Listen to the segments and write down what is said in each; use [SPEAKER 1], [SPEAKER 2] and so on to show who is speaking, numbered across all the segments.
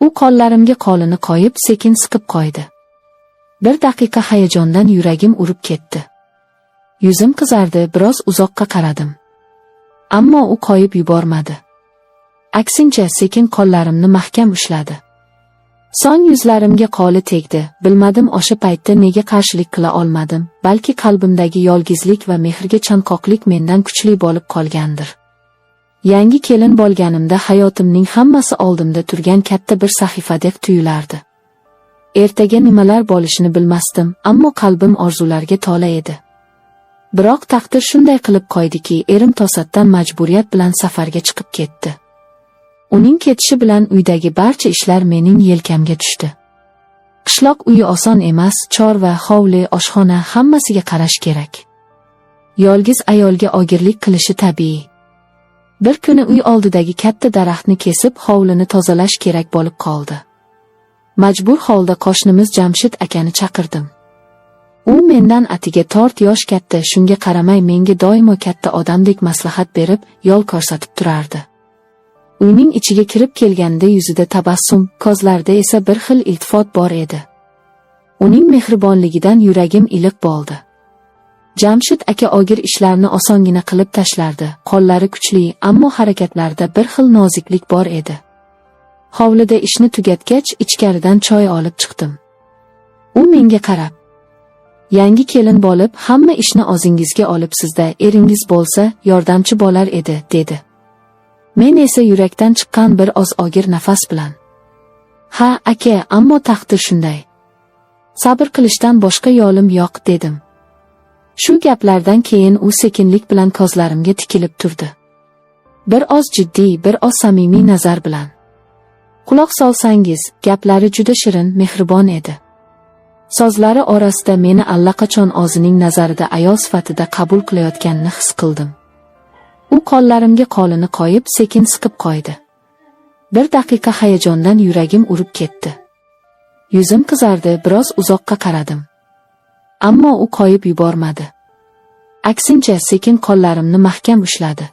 [SPEAKER 1] U qo'llarimga qo'lini qo'yib sekin siqib qo'ydi. Bir daqiqa hayajondan yuragim urib ketdi. Yuzim qizardi, biroz uzoqqa qaradim. Ammo u qo'yib yubormadi. Aksincha sekin qo'llarimni mahkam ushladi. So'ng yuzlarimga qo'li tegdi. Bilmadim o'sha paytda nega qarshilik qila olmadim, balki qalbimdagi yolg'izlik va mehrga chanqoqlik mendan kuchli bo'lib qolgandir. Yangi kelin bo'lganimda hayotimning hammasi oldimda turgan katta bir sahifadek tuyulardi. Ertaga nimalar bo'lishini bilmasdim, ammo qalbim orzularga to'la edi. Biroq taqdir shunday qilib qo'ydiki, erim to'satdan majburiyat bilan safarga chiqib ketdi. Uning ketishi bilan uydagi barcha ishlar mening yelkamga tushdi. Qishloq uyi oson emas, chorva, hovli, oshxona hammasiga qarash kerak. Yolg'iz ayolga og'irlik qilishi tabiiy. Bir kuni uy oldidagi katta daraxtni kesib, hovlini tozalash kerak bo'lib qoldi. Majbur holda qo'shnimiz Jamshid akani chaqirdim. U mendan atiga 4 yosh katta, shunga qaramay menga doimo katta odamdek maslahat berib, yo'l ko'rsatib turardi. Uyning ichiga kirib kelganda yuzida tabassum, ko'zlarida esa bir xil iltifot bor edi. Uning mehribonligidan yuragim iliq bo'ldi. Jamshid aka og'ir ishlarni osongina qilib tashlardi. Qo'llari kuchli, ammo harakatlarida bir xil noziklik bor edi. Hovlida ishni tugatgach, ichkaridan choy olib chiqdim. U menga qarab, yangi kelin bo'lib, hamma ishni o'zingizga olibsiz-da, eringiz bo'lsa, yordamchi bo'lar edi, dedi. Men esa yurakdan chiqqan bir oz og'ir nafas bilan, "Ha, aka, ammo taqdir shunday. Sabr qilishdan boshqa yo'lim yo'q", dedim. Shu gaplardan keyin u sekinlik bilan ko'zlarimga tikilib turdi. Bir oz jiddiy, bir oz samimiy nazar bilan. Quloq solsangiz, gaplari juda shirin, mehribon edi. So'zlari orasida meni allaqachon o'zining nazarida ayol sifatida qabul qilayotganini his qildim. U qo'llarimga qo'lini qo'yib sekin siqib qo'ydi. Bir daqiqa hayajondan yuragim urib ketdi. Yuzim qizardi, biroz uzoqqa qaradim. Ammo u qo'yib yubormadi. Aksincha sekin qo'llarimni mahkam ushladi.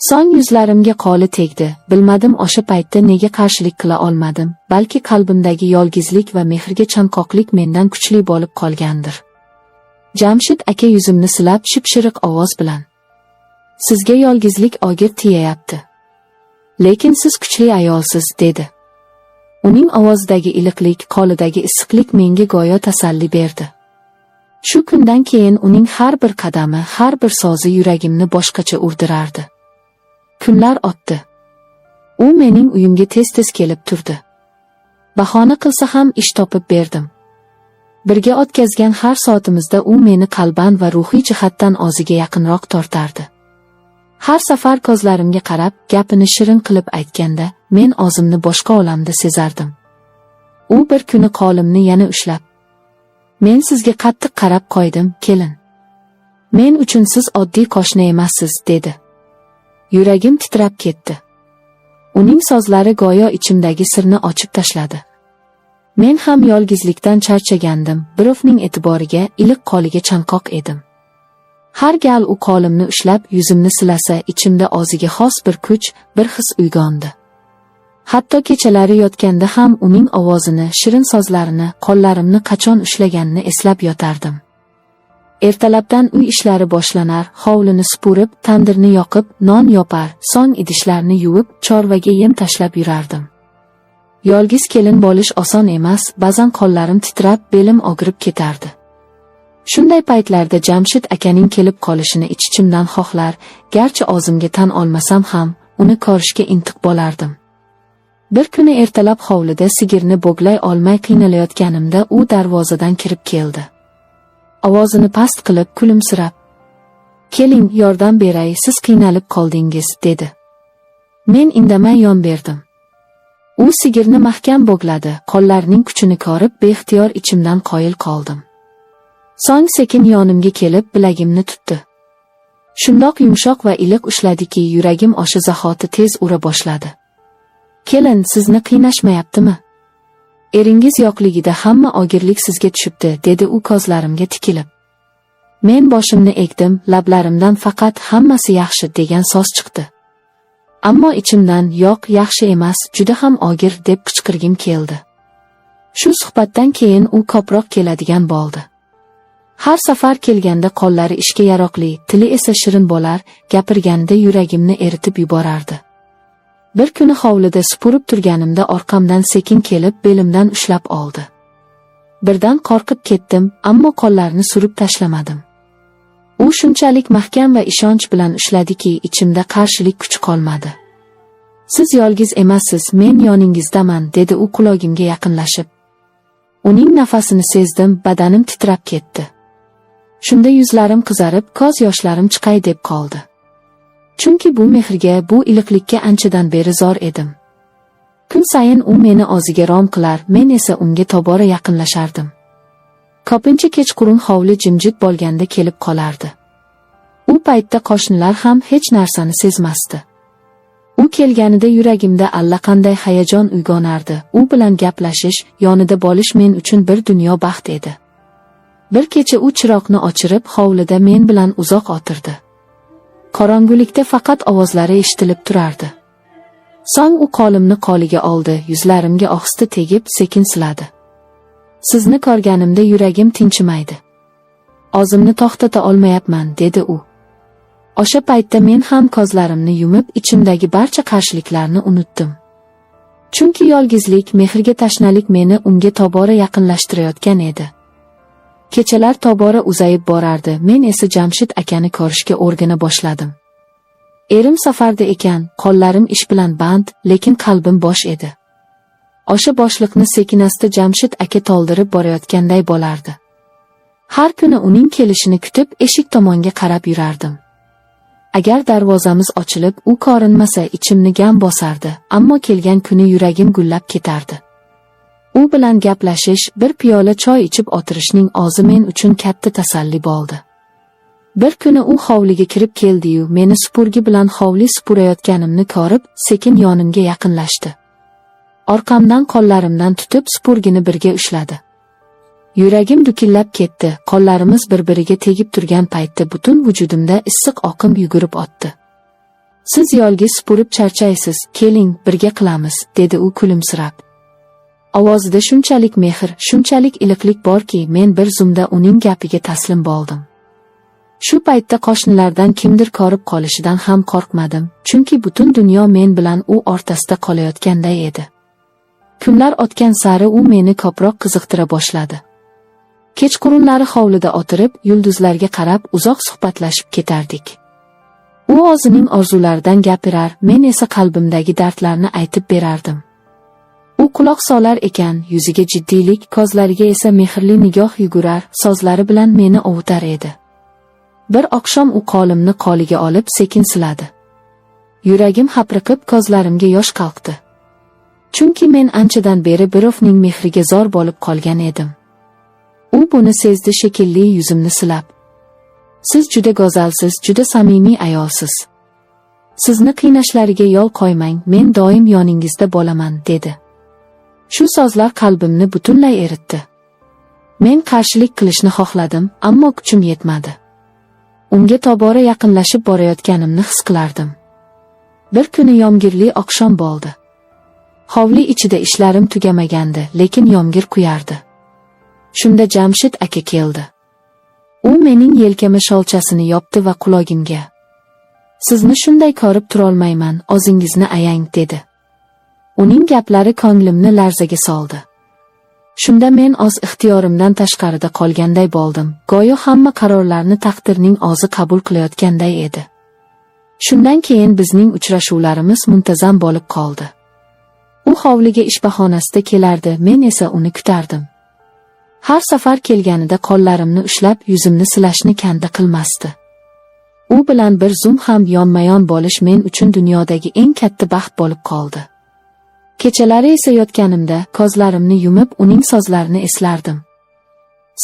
[SPEAKER 1] So'ng yuzlarimga qo'li tegdi. Bilmadim o'sha paytda nega qarshilik qila olmadim, balki qalbimdagi yolg'izlik va mehrga chanqoqlik mendan kuchli bo'lib qolgandir. Jamshid aka yuzimni silab shipshiriq ovoz bilan, "Sizga yolg'izlik og'ir tiyayapti. Lekin siz kuchli ayolsiz", dedi. Uning ovozidagi iliqlik, qo'lidagi issiqlik menga go'yo tasalli berdi. Shu kundan keyin uning har bir qadami, har bir so'zi yuragimni boshqacha urdirardi. Kunlar o'tdi. U mening uyimga tez-tez kelib turdi. Bahona qilsa ham ish topib berdim. Birga o'tkazgan har soatimizda u meni qalban va ruhiy jihatdan o'ziga yaqinroq tortardi. Har safar ko'zlarimga qarab, gapini shirin qilib aytganda, men o'zimni boshqa olamda sezardim. U bir kuni qo'limni yana ushlab, "Men sizga qattiq qarab qo'ydim, kelin. Men uchun siz oddiy qo'shni emassiz", dedi. Yuragim titrab ketdi. Uning so'zlari go'yo ichimdagi sirni ochib tashladi. Men ham yolg'izlikdan charchagandim, birovning e'tiboriga, iliq qo'liga chanqoq edim. Har gal u qo'limni ushlab yuzimni silasa, ichimda o'ziga xos bir kuch, bir his uyg'ondi. Hatto kechalari yotganda ham uning ovozini, shirin so'zlarini, qo'llarimni qachon ushlaganini eslab yotardim. Ertalabdan uy ishlari boshlanar, hovlini supurib, tandirni yoqib, non yopar, so'ng idishlarni yuvib, chorvaga yem tashlab yurardim. Yolg'iz kelin bo'lish oson emas, ba'zan qo'llarim titrab, belim og'rib ketardi. Shunday paytlarda Jamshid akaning kelib qolishini ich-ichimdan xohlar, garchi o'zimga tan olmasam ham, uni ko'rishga intiq bo'lardim. Bir kuni ertalab hovlida sigirni bo'glay olmay qiynalayotganimda u darvozadan kirib keldi. Ovozini past qilib, kulimsirab, "Keling, yordam beray, siz qiynalib qoldingiz", dedi. Men indamay yon berdim. U sigirni mahkam bo'gladi, qo'llarining kuchini ko'rib, beixtiyor ichimdan qoyil qoldim. So'ng sekin yonimga kelib, bilagimni tutdi. Shundoq yumshoq va iliq ushladiki, yuragim o'sha zahoti tez ura boshladi. "Kelin, sizni qiynashmayaptimi? Eringiz yo'qligida hamma og'irlik sizga tushibdi", dedi u ko'zlarimga tikilib. Men boshimni egdim, lablarimdan faqat "hammasi yaxshi" degan so'z chiqdi. Ammo ichimdan yo'q, yaxshi emas, juda ham og'ir deb qichqirgim keldi. Shu suhbatdan keyin u ko'proq keladigan bo'ldi. Har safar kelganda qo'llari ishga yaroqli, tili esa shirin bo'lar, gapirganda yuragimni eritib yuborardi. Bir kuni hovlida supurib turganimda orqamdan sekin kelib belimdan ushlab oldi. Birdan qo'rqib ketdim, ammo qo'llarini surib tashlamadim. U shunchalik mahkam va ishonch bilan ushladiki, ichimda qarshilik kuchi qolmadi. "Siz yolg'iz emassiz, men yoningizdaman", dedi u qulogimga yaqinlashib. Uning nafasini sezdim, badanim titrab ketdi. Shunda yuzlarim qizarib, ko'z yoshlarim chiqay deb qoldi. Chunki bu mehrga, bu iliqlikka anchadan beri zor edim. Kun sayin u meni o'ziga rom qilar, men esa unga tobora yaqinlashardim. Ko'pincha kechqurun hovli jimjit bo'lganda kelib qolardi. U paytda qo'shnilar ham hech narsani sezmasdi. U kelganida yuragimda allaqanday hayajon uyg'onardi. U bilan gaplashish, yonida bo'lish men uchun bir dunyo baxt edi. Bir kecha u chiroqni o'chirib, hovlida men bilan uzoq o'tirdi. Qorong'ulikda faqat ovozlari eshitilib turardi. So'ng u qo'limni qo'liga oldi, yuzlarimga ohista tegib, sekin siladi. "Sizni ko'rganimda yuragim tinchimaydi. O'zimni to'xtata olmayapman", dedi u. O'sha paytda men ham ko'zlarimni yumib, ichimdagi barcha qarshiliklarni unutdim. Chunki yolg'izlik, mehrga tashnalik meni unga tobora yaqinlashtirayotgan edi. Kechalar tobora uzayib borardi, men esa Jamshid akani ko'rishga o'rgana boshladim. Erim safarda ekan, qo'llarim ish bilan band, lekin qalbim bo'sh edi. O'sha boshliqni sekinasta Jamshid aka to'ldirib borayotganday bo'lardi. Har kuni uning kelishini kutib, eshik tomonga qarab yurardim. Agar darvozamiz ochilib, u ko'rinmasa, ichimni gam bosardi, ammo kelgan kuni yuragim gullab ketardi. U bilan gaplashish, bir piyola choy ichib o'tirishning o'zi men uchun katta tasalli bo'ldi. Bir kuni u hovliga kirib keldi-yu, meni supurgi bilan hovli supurayotganimni ko'rib, sekin yonimga yaqinlashdi. Orqamdan qo'llarimdan tutib supurgini birga ushladi. Yuragim dukillab ketdi, qo'llarimiz bir-biriga tegib turgan paytda butun vujudimda issiq oqim yugurib o'tdi. "Siz yolg'iz supurib charchaysiz, keling, birga qilamiz", dedi u kulimsirab. Ovozida shunchalik mehr, shunchalik iliqlik borki, men bir zumda uning gapiga taslim bo'ldim. Shu paytda qo'shnilardan kimdir ko'rib qolishidan ham qo'rqmadim, chunki butun dunyo men bilan u o'rtasida qolayotganday edi. Kunlar o'tgan sari u meni ko'proq qiziqtira boshladi. Kechqurunlari hovlida o'tirib, yulduzlarga qarab, uzoq suhbatlashib ketardik. U o'zining orzularidan gapirar, men esa qalbimdagi dardlarni aytib berardim. U quloq solar ekan, yuziga jiddiylik, ko'zlariga esa mehrli nigoh yugurar, so'zlari bilan meni ovutar edi. Bir oqshom u qo'limni qo'liga olib sekin siladi. Yuragim hapriqib, ko'zlarimga yosh qalqdi. Chunki men anchadan beri birovning mehriga zor bo'lib qolgan edim. U buni sezdi shekilli, yuzimni silab. "Siz juda go'zalsiz, juda samimiy ayolsiz. Sizni qiynashlariga yo'l qo'ymang, men doim yoningizda bo'laman", dedi. Shu so'zlar qalbimni butunlay eritdi. Men qarshilik qilishni xohladim, ammo kuchim yetmadi. Unga tobora yaqinlashib borayotganimni his qilardim. Bir kuni yomg'irli oqshom bo'ldi. Hovli ichida ishlarim tugamagandi, lekin yomg'ir quyardi. Shunda Jamshid aka keldi. U mening yelkama sholchasini yopdi va qulogimga: "Sizni shunday ko'rib turolmayman, o'zingizni ayang", dedi. Uning gaplari ko'nglimni larzaga soldi. Shunda men o'z ixtiyorimdan tashqarida qolganday bo'ldim, go'yo hamma qarorlarni taqdirning o'zi qabul qilayotganday edi. Shundan keyin bizning uchrashuvlarimiz muntazam bo'lib qoldi. U hovliga ish bahonasida kelardi, men esa uni kutardim. Har safar kelganida qo'llarimni ushlab, yuzimni silashni kanda qilmasdi. U bilan bir zum ham yonma-yon bo'lish men uchun dunyodagi eng katta baxt bo'lib qoldi. Kechalari esa yotganimda ko'zlarimni yumib uning so'zlarini eslardim.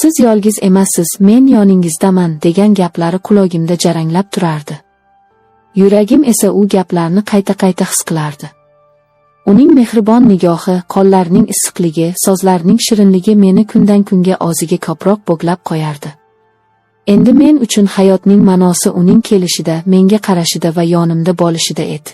[SPEAKER 1] "Siz yolg'iz emassiz, men yoningizdaman", degan gaplari qulogimda jaranglab turardi. Yuragim esa u gaplarni qayta-qayta his qilardi. Uning mehribon nigohi, qo'llarining issiqligi, so'zlarining shirinligi meni kundan kunga o'ziga ko'proq bog'lab qo'yardi. Endi men uchun hayotning ma'nosi uning kelishida, menga qarashida va yonimda bo'lishida edi.